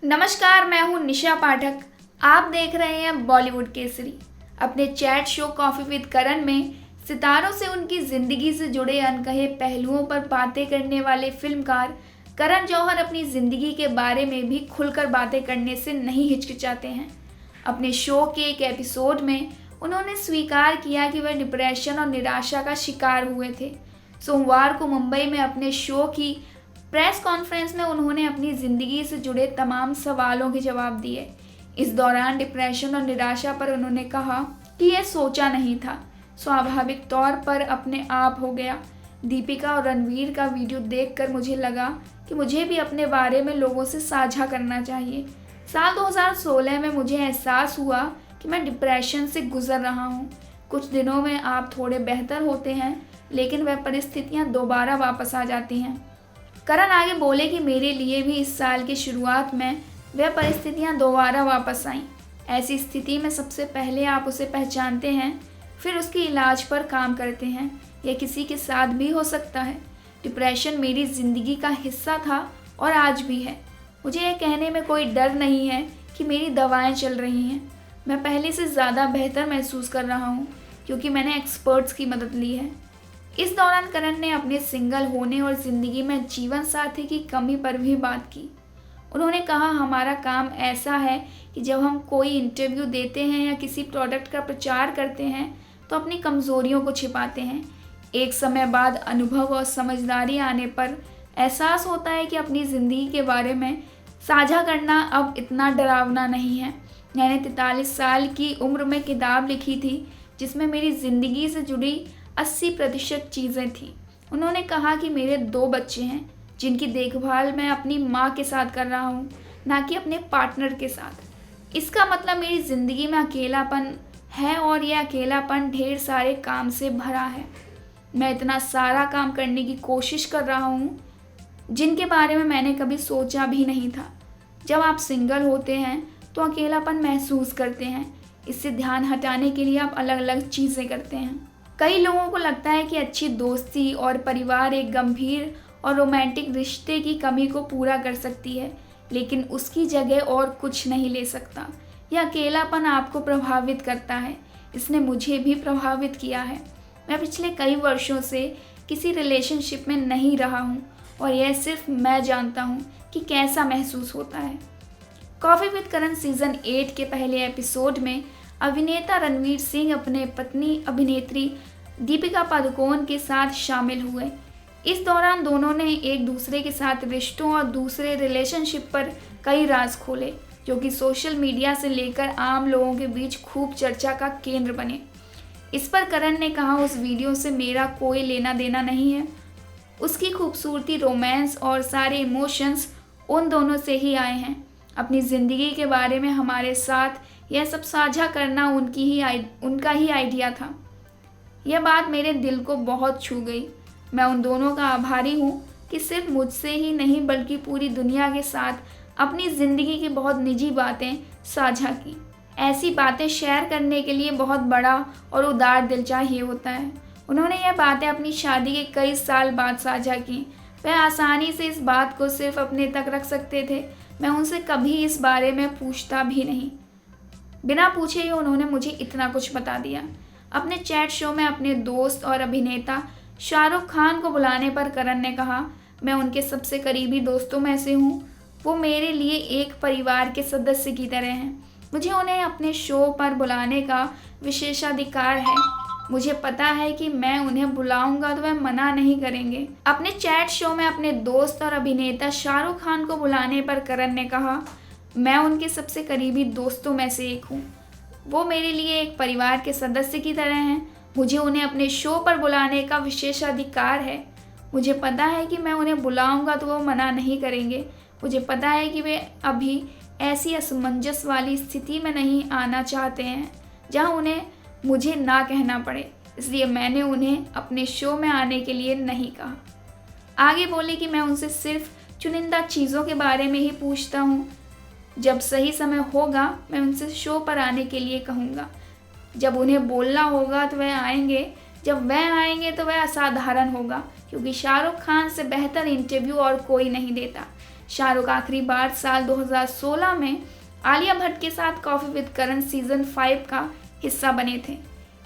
नमस्कार, मैं हूं निशा पाठक। आप देख रहे हैं बॉलीवुड केसरी। अपने चैट शो कॉफी विद करण में सितारों से उनकी जिंदगी से जुड़े अनकहे पहलुओं पर बातें करने वाले फिल्मकार करण जौहर अपनी जिंदगी के बारे में भी खुलकर बातें करने से नहीं हिचकिचाते हैं। अपने शो के एक एपिसोड में उन्होंने स्वीकार किया कि वह डिप्रेशन और निराशा का शिकार हुए थे। सोमवार को मुंबई में अपने शो की प्रेस कॉन्फ्रेंस में उन्होंने अपनी ज़िंदगी से जुड़े तमाम सवालों के जवाब दिए। इस दौरान डिप्रेशन और निराशा पर उन्होंने कहा कि यह सोचा नहीं था, स्वाभाविक तौर पर अपने आप हो गया। दीपिका और रणवीर का वीडियो देखकर मुझे लगा कि मुझे भी अपने बारे में लोगों से साझा करना चाहिए। साल 2016 में मुझे एहसास हुआ कि मैं डिप्रेशन से गुजर रहा हूँ। कुछ दिनों में आप थोड़े बेहतर होते हैं, लेकिन वह परिस्थितियाँ दोबारा वापस आ जाती हैं। करण आगे बोले कि मेरे लिए भी इस साल की शुरुआत में वह परिस्थितियां दोबारा वापस आईं। ऐसी स्थिति में सबसे पहले आप उसे पहचानते हैं, फिर उसके इलाज पर काम करते हैं। यह किसी के साथ भी हो सकता है। डिप्रेशन मेरी ज़िंदगी का हिस्सा था और आज भी है। मुझे यह कहने में कोई डर नहीं है कि मेरी दवाएं चल रही हैं। मैं पहले से ज़्यादा बेहतर महसूस कर रहा हूँ क्योंकि मैंने एक्सपर्ट्स की मदद ली है। इस दौरान करण ने अपने सिंगल होने और ज़िंदगी में जीवन साथी की कमी पर भी बात की। उन्होंने कहा, हमारा काम ऐसा है कि जब हम कोई इंटरव्यू देते हैं या किसी प्रोडक्ट का प्रचार करते हैं तो अपनी कमज़ोरियों को छिपाते हैं। एक समय बाद अनुभव और समझदारी आने पर एहसास होता है कि अपनी ज़िंदगी के बारे में साझा करना अब इतना डरावना नहीं है। मैंने 43 साल की उम्र में किताब लिखी थी जिसमें मेरी ज़िंदगी से जुड़ी 80% चीज़ें थीं। उन्होंने कहा कि मेरे 2 बच्चे हैं जिनकी देखभाल मैं अपनी माँ के साथ कर रहा हूँ, ना कि अपने पार्टनर के साथ। इसका मतलब मेरी ज़िंदगी में अकेलापन है और यह अकेलापन ढेर सारे काम से भरा है। मैं इतना सारा काम करने की कोशिश कर रहा हूँ जिनके बारे में मैंने कभी सोचा भी नहीं था। जब आप सिंगल होते हैं तो अकेलापन महसूस करते हैं। इससे ध्यान हटाने के लिए आप अलग अलग चीज़ें करते हैं। कई लोगों को लगता है कि अच्छी दोस्ती और परिवार एक गंभीर और रोमांटिक रिश्ते की कमी को पूरा कर सकती है, लेकिन उसकी जगह और कुछ नहीं ले सकता। यह अकेलापन आपको प्रभावित करता है। इसने मुझे भी प्रभावित किया है। मैं पिछले कई वर्षों से किसी रिलेशनशिप में नहीं रहा हूँ और यह सिर्फ मैं जानता हूँ कि कैसा महसूस होता है। कॉफी विद करण सीज़न 8 के पहले एपिसोड में अभिनेता रणवीर सिंह अपने पत्नी अभिनेत्री दीपिका पादुकोण के साथ शामिल हुए। इस दौरान दोनों ने एक दूसरे के साथ रिश्तों और दूसरे रिलेशनशिप पर कई राज खोले, जो कि सोशल मीडिया से लेकर आम लोगों के बीच खूब चर्चा का केंद्र बने। इस पर करण ने कहा, उस वीडियो से मेरा कोई लेना देना नहीं है। उसकी खूबसूरती, रोमांस और सारे इमोशंस उन दोनों से ही आए हैं। अपनी ज़िंदगी के बारे में हमारे साथ यह सब साझा करना उनका ही आइडिया था। यह बात मेरे दिल को बहुत छू गई। मैं उन दोनों का आभारी हूँ कि सिर्फ मुझसे ही नहीं बल्कि पूरी दुनिया के साथ अपनी ज़िंदगी की बहुत निजी बातें साझा की। ऐसी बातें शेयर करने के लिए बहुत बड़ा और उदार दिल चाहिए होता है। उन्होंने यह बातें अपनी शादी के कई साल बाद साझा की। वह आसानी से इस बात को सिर्फ अपने तक रख सकते थे। मैं उनसे कभी इस बारे में पूछता भी नहीं। बिना पूछे ही उन्होंने मुझे इतना कुछ बता दिया। अपने चैट शो में अपने दोस्त और अभिनेता शाहरुख खान को बुलाने पर करण ने कहा, मैं उनके सबसे करीबी दोस्तों में से हूँ। वो मेरे लिए एक परिवार के सदस्य की तरह हैं। मुझे उन्हें अपने शो पर बुलाने का विशेषाधिकार है। मुझे पता है कि मैं उन्हें बुलाऊंगा तो वह मना नहीं करेंगे। अपने चैट शो में अपने दोस्त और अभिनेता शाहरुख खान को बुलाने पर करण ने कहा, मैं उनके सबसे करीबी दोस्तों में से एक हूँ। वो मेरे लिए एक परिवार के सदस्य की तरह हैं। मुझे उन्हें अपने शो पर बुलाने का विशेषाधिकार है। मुझे पता है कि मैं उन्हें बुलाऊंगा तो वो मना नहीं करेंगे। मुझे पता है कि वे अभी ऐसी असमंजस वाली स्थिति में नहीं आना चाहते हैं जहाँ उन्हें मुझे ना कहना पड़े, इसलिए मैंने उन्हें अपने शो में आने के लिए नहीं कहा। आगे बोले कि मैं उनसे सिर्फ चुनिंदा चीज़ों के बारे में ही पूछता हूँ। जब सही समय होगा मैं उनसे शो पर आने के लिए कहूँगा। जब उन्हें बोलना होगा तो वह आएंगे। जब वह आएंगे तो वह असाधारण होगा, क्योंकि शाहरुख खान से बेहतर इंटरव्यू और कोई नहीं देता। शाहरुख आखिरी बार साल 2016 में आलिया भट्ट के साथ कॉफी विद करण सीजन 5 का हिस्सा बने थे।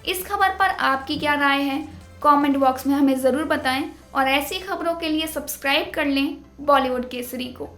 इस खबर पर आपकी क्या राय है, कमेंट बॉक्स में हमें ज़रूर बताएं और ऐसी खबरों के लिए सब्सक्राइब कर लें बॉलीवुड केसरी को।